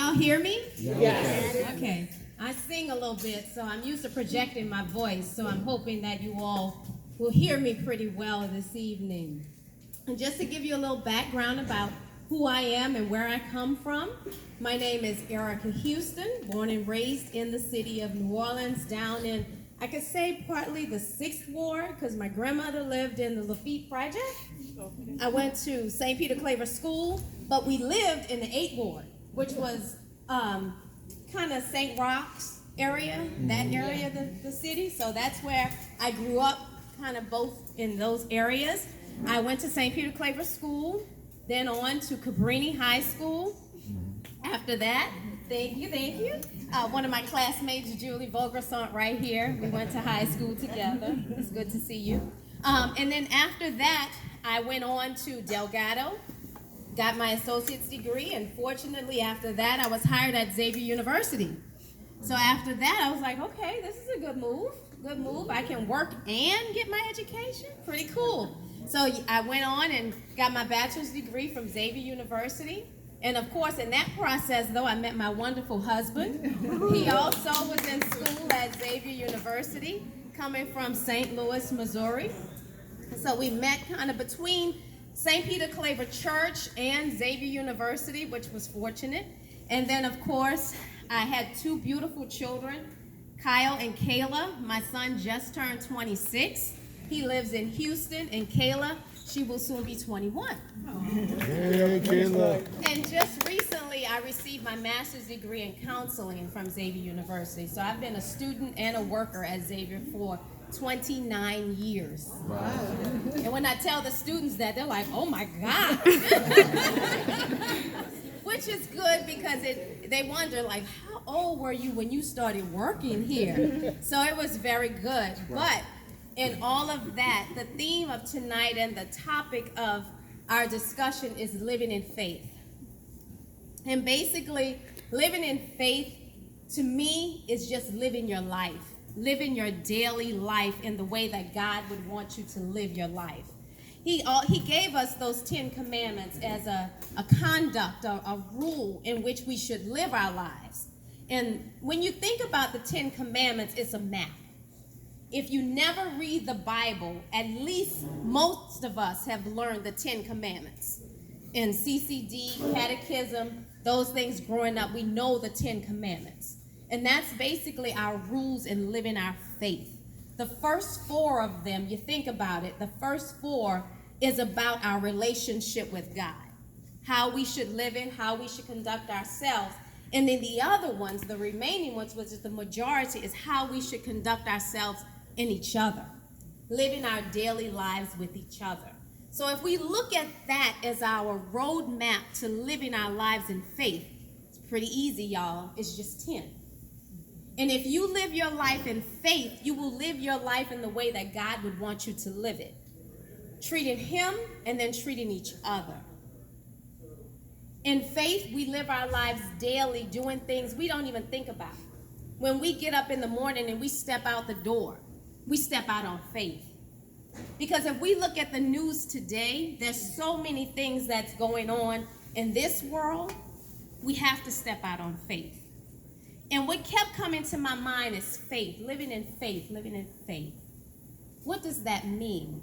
y'all hear me? Yes. Okay. I sing a little bit, so I'm used to projecting my voice, so I'm hoping that you all will hear me pretty well this evening. And just to give you a little background about who I am and where I come from, my name is Erica Houston, born and raised in the city of New Orleans, down in, I could say partly the 6th Ward, because my grandmother lived in the Lafitte Project. I went to St. Peter Claver School, but we lived in the 8th Ward, which was kind of St. Rock's area, that area of the city. So that's where I grew up, kind of both in those areas. I went to St. Peter Claver School, then on to Cabrini High School. After that, thank you. One of my classmates, Julie Vogersont, right here. We went to high school together. It's good to see you. And then after that, I went on to Delgado, got my associate's degree, and fortunately after that, I was hired at Xavier University. So after that, I was like, okay, this is a good move. I can work and get my education. Pretty cool. So I went on and got my bachelor's degree from Xavier University. And of course, in that process, though, I met my wonderful husband. He also was in school at Xavier University, coming from St. Louis, Missouri. So we met kind of between St. Peter Claver Church and Xavier University, which was fortunate. And then, of course, I had 2 beautiful children, Kyle and Kayla. My son just turned 26. He lives in Houston, and Kayla, she will soon be 21. Hey, Kayla. And just recently, I received my master's degree in counseling from Xavier University. So I've been a student and a worker at Xavier for 29 years. Wow. And when I tell the students that, they're like, oh my God. Which is good because they wonder, like, how old were you when you started working here? So it was very good. But in all of that, the theme of tonight and the topic of our discussion is living in faith. And basically, living in faith, to me, is just living your life. Living your daily life in the way that God would want you to live your life. He gave us those 10 commandments as a conduct, a rule in which we should live our lives. And when you think about the 10 commandments, it's a map. If you never read the Bible, at least most of us have learned the 10 commandments. In CCD, catechism, those things growing up, we know the 10 commandments. And that's basically our rules in living our faith. The first 4 of them, you think about it, the first 4 is about our relationship with God. How we should live it, how we should conduct ourselves. And then the other ones, the remaining ones, which is the majority, is how we should conduct ourselves in each other. Living our daily lives with each other. So if we look at that as our roadmap to living our lives in faith, it's pretty easy, y'all. It's just 10. And if you live your life in faith, you will live your life in the way that God would want you to live it. Treating Him and then treating each other. In faith, we live our lives daily doing things we don't even think about. When we get up in the morning and we step out the door, we step out on faith. Because if we look at the news today, there's so many things that's going on in this world, we have to step out on faith. And what kept coming to my mind is faith, living in faith, living in faith. What does that mean?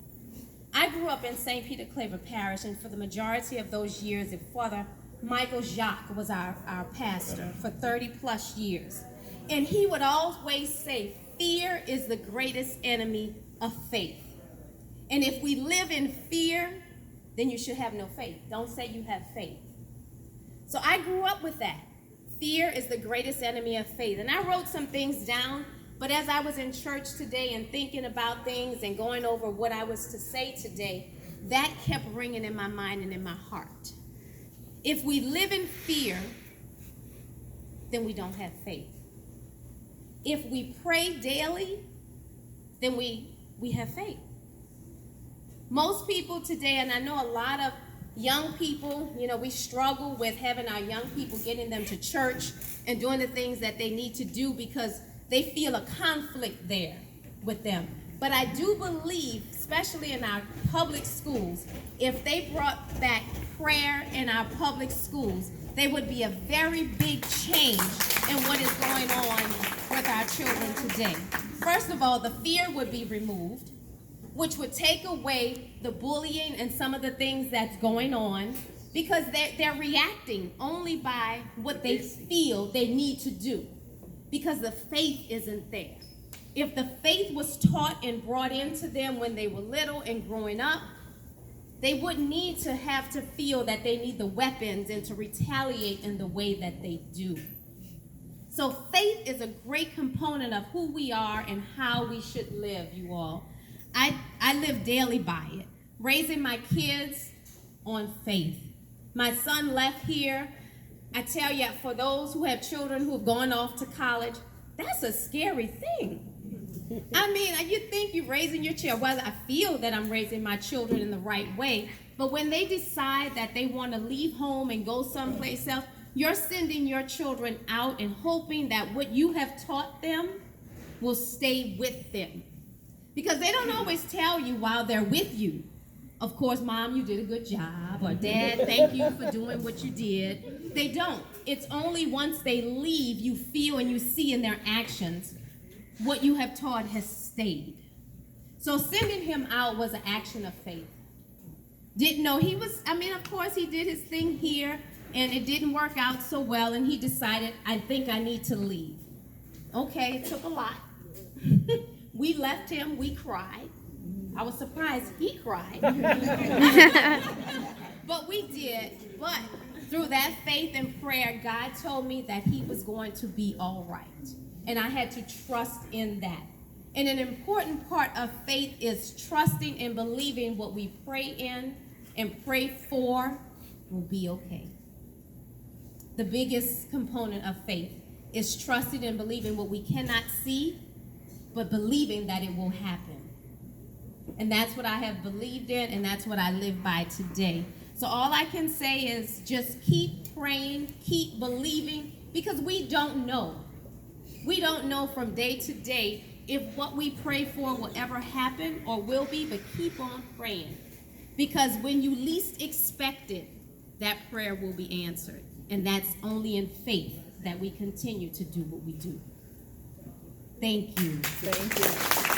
I grew up in St. Peter Claver Parish, and for the majority of those years, Father Michael Jacques was our pastor for 30 plus years. And he would always say, fear is the greatest enemy of faith. And if we live in fear, then you should have no faith. Don't say you have faith. So I grew up with that. Fear is the greatest enemy of faith. And I wrote some things down, but as I was in church today and thinking about things and going over what I was to say today, that kept ringing in my mind and in my heart. If we live in fear, then we don't have faith. If we pray daily, then we have faith. Most people today, and I know a lot of young people, we struggle with having our young people, getting them to church and doing the things that they need to do because they feel a conflict there with them. But I do believe, especially in our public schools, if they brought back prayer in our public schools, there would be a very big change in what is going on with our children today. First of all, the fear would be removed, which would take away the bullying and some of the things that's going on, because they're reacting only by what they feel they need to do, because the faith isn't there. If the faith was taught and brought into them when they were little and growing up, they wouldn't need to have to feel that they need the weapons and to retaliate in the way that they do. So faith is a great component of who we are and how we should live, you all. I live daily by it, raising my kids on faith. My son left here. I tell you, for those who have children who have gone off to college, that's a scary thing. I mean, you think you're raising your child. Well, I feel that I'm raising my children in the right way. But when they decide that they want to leave home and go someplace else, you're sending your children out and hoping that what you have taught them will stay with them. Because they don't always tell you while they're with you, of course, Mom, you did a good job, or Dad, thank you for doing what you did. They don't. It's only once they leave you feel and you see in their actions what you have taught has stayed. So sending him out was an action of faith. Didn't know he was, of course he did his thing here and it didn't work out so well, and he decided, I think I need to leave. Okay, it took a lot. We left him, we cried. I was surprised he cried. But we did. But through that faith and prayer, God told me that he was going to be all right. And I had to trust in that. And an important part of faith is trusting and believing what we pray in and pray for will be okay. The biggest component of faith is trusting and believing what we cannot see, but believing that it will happen. And that's what I have believed in, and that's what I live by today. So all I can say is just keep praying, keep believing, because we don't know. We don't know from day to day if what we pray for will ever happen or will be, but keep on praying. Because when you least expect it, that prayer will be answered. And that's only in faith that we continue to do what we do. Thank you. Thank you.